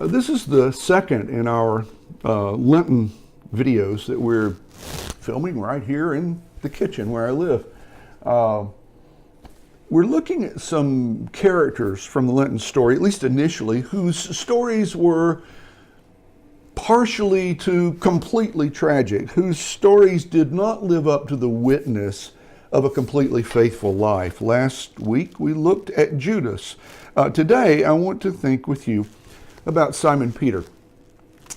This is the second in our Lenten videos that we're filming right here in the kitchen where I live. We're looking at some characters from the Lenten story, at least initially, whose stories were partially to completely tragic, whose stories did not live up to the witness of a completely faithful life. Last week we looked at Judas. Today I want to think with you about Simon Peter.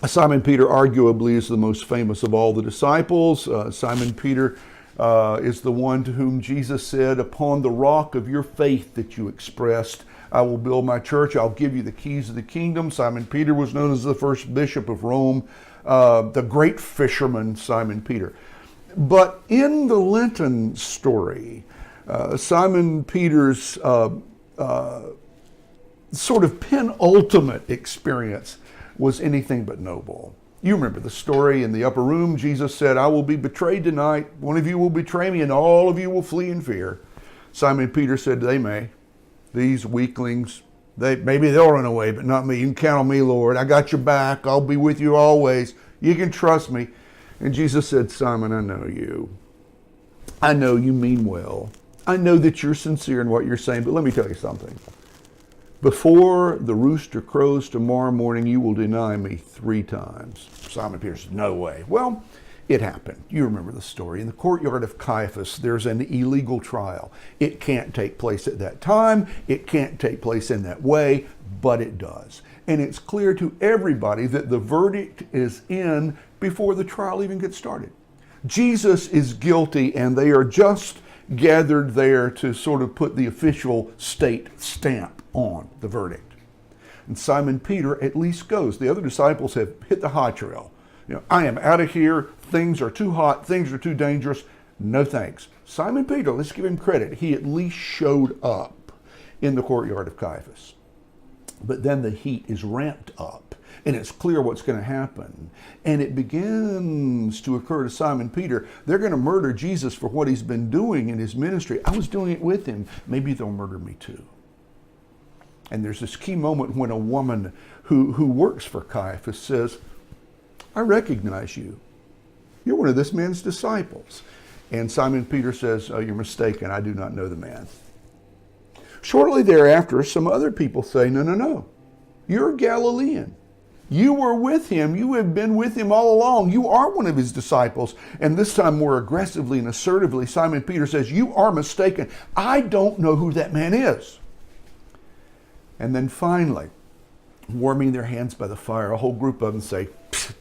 Simon Peter arguably is the most famous of all the disciples. Simon Peter is the one to whom Jesus said, "Upon the rock of your faith that you expressed, I will build my church. I'll give you the keys of the kingdom." Simon Peter was known as the first bishop of Rome, the great fisherman Simon Peter. But in the Lenten story, Simon Peter's sort of penultimate experience was anything but noble. You remember the story in the upper room. Jesus said, "I will be betrayed tonight. One of you will betray me and all of you will flee in fear." Simon Peter said, "They may. These weaklings, maybe they'll run away, but not me. You can count on me, Lord. I got your back. I'll be with you always. You can trust me." And Jesus said, "Simon, I know you. I know you mean well. I know that you're sincere in what you're saying, but let me tell you something. Before the rooster crows tomorrow morning, you will deny me 3 times. Simon Peter said, "No way." Well, it happened. You remember the story. In the courtyard of Caiaphas, there's an illegal trial. It can't take place at that time. It can't take place in that way, but it does. And it's clear to everybody that the verdict is in before the trial even gets started. Jesus is guilty, and they are just gathered there to sort of put the official state stamp on the verdict. And Simon Peter at least goes. The other disciples have hit the high trail. I am out of here. Things are too hot. Things are too dangerous. No thanks. Simon Peter, let's give him credit. He at least showed up in the courtyard of Caiaphas. But then the heat is ramped up, and it's clear what's going to happen. And it begins to occur to Simon Peter, they're going to murder Jesus for what he's been doing in his ministry. I was doing it with him. Maybe they'll murder me too. And there's this key moment when a woman who works for Caiaphas says, "I recognize you. You're one of this man's disciples." And Simon Peter says, "Oh, you're mistaken. I do not know the man." Shortly thereafter, some other people say, No. You're Galilean. You were with him. You have been with him all along. You are one of his disciples." And this time more aggressively and assertively, Simon Peter says, "You are mistaken. I don't know who that man is." And then finally, warming their hands by the fire, a whole group of them say,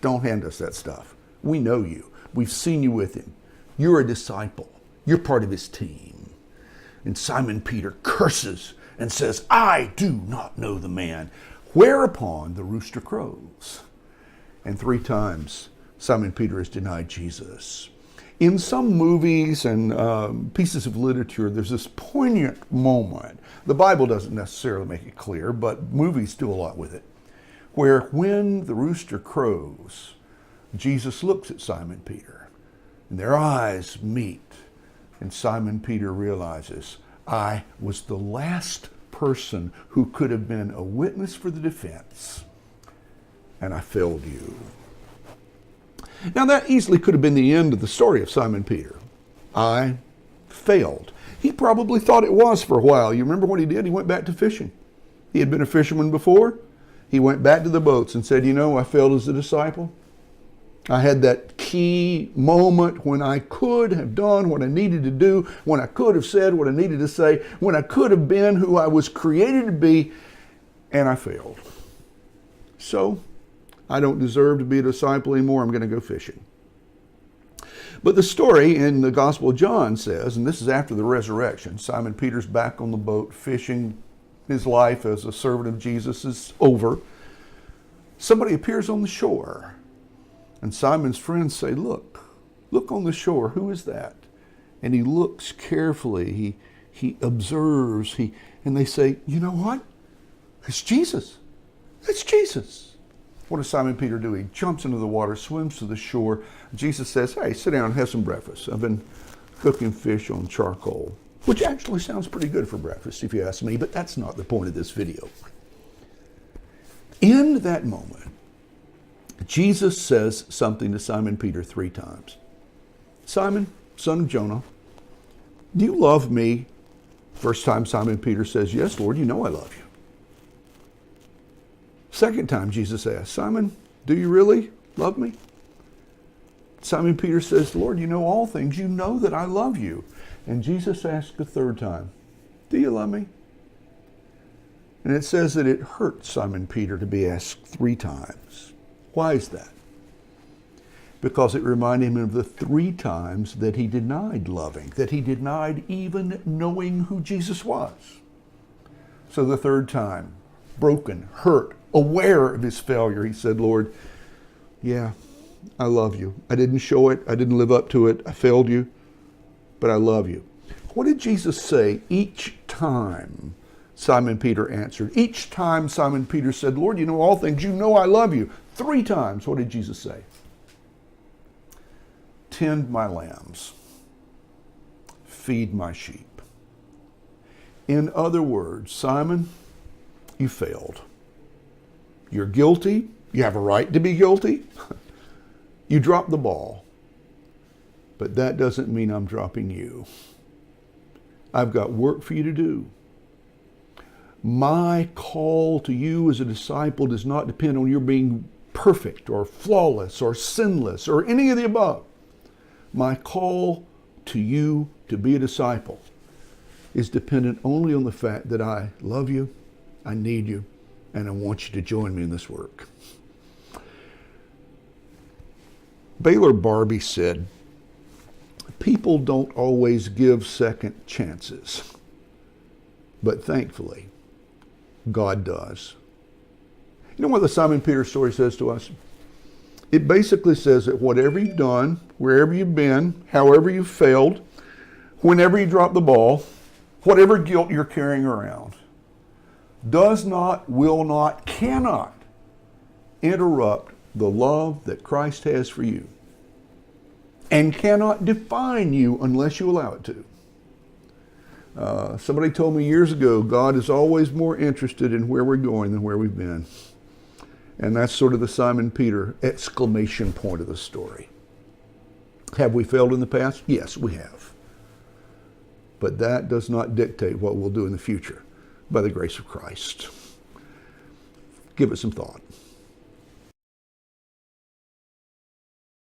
"Don't hand us that stuff. We know you. We've seen you with him. You're a disciple. You're part of his team." And Simon Peter curses and says, "I do not know the man." Whereupon the rooster crows. And 3 times Simon Peter has denied Jesus. In some movies and pieces of literature, there's this poignant moment. The Bible doesn't necessarily make it clear, but movies do a lot with it, where when the rooster crows, Jesus looks at Simon Peter, and their eyes meet, and Simon Peter realizes, I was the last person who could have been a witness for the defense, and I failed you. Now that easily could have been the end of the story of Simon Peter. I failed. He probably thought it was for a while. You remember what he did? He went back to fishing. He had been a fisherman before. He went back to the boats and said, I failed as a disciple. I had that key moment when I could have done what I needed to do, when I could have said what I needed to say, when I could have been who I was created to be, and I failed. So, I don't deserve to be a disciple anymore. I'm going to go fishing. But the story in the Gospel of John says, and this is after the resurrection, Simon Peter's back on the boat fishing. His life as a servant of Jesus is over. Somebody appears on the shore. And Simon's friends say, look on the shore. Who is that? And he looks carefully. He observes. And they say, you know what? It's Jesus. That's Jesus. What does Simon Peter do? He jumps into the water, swims to the shore. Jesus says, hey, sit down and have some breakfast. I've been cooking fish on charcoal, which actually sounds pretty good for breakfast if you ask me, but that's not the point of this video. In that moment, Jesus says something to Simon Peter 3 times. Simon, son of Jonah, do you love me? First time Simon Peter says, yes, Lord, you know I love you. Second time Jesus asks, Simon, do you really love me? Simon Peter says, Lord, you know all things. You know that I love you. And Jesus asks a third time, do you love me? And it says that it hurt Simon Peter to be asked 3 times. Why is that? Because it reminded him of the 3 times that he denied loving, that he denied even knowing who Jesus was. So the third time, broken, hurt, aware of his failure, he said, Lord, yeah, I love you. I didn't show it. I didn't live up to it. I failed you, but I love you. What did Jesus say each time Simon Peter answered? Each time Simon Peter said, Lord, you know all things. You know I love you. 3 times, what did Jesus say? Tend my lambs. Feed my sheep. In other words, Simon, you failed. You're guilty. You have a right to be guilty. You dropped the ball. But that doesn't mean I'm dropping you. I've got work for you to do. My call to you as a disciple does not depend on your being perfect or flawless or sinless or any of the above. My call to you to be a disciple is dependent only on the fact that I love you, I need you, and I want you to join me in this work. Baylor Barbie said, people don't always give second chances, but thankfully, God does. You know what the Simon Peter story says to us? It basically says that whatever you've done, wherever you've been, however you've failed, whenever you drop the ball, whatever guilt you're carrying around, does not, will not, cannot interrupt the love that Christ has for you, and cannot define you unless you allow it to. Somebody told me years ago, God is always more interested in where we're going than where we've been. And that's sort of the Simon Peter exclamation point of the story. Have we failed in the past? Yes, we have. But that does not dictate what we'll do in the future by the grace of Christ. Give it some thought.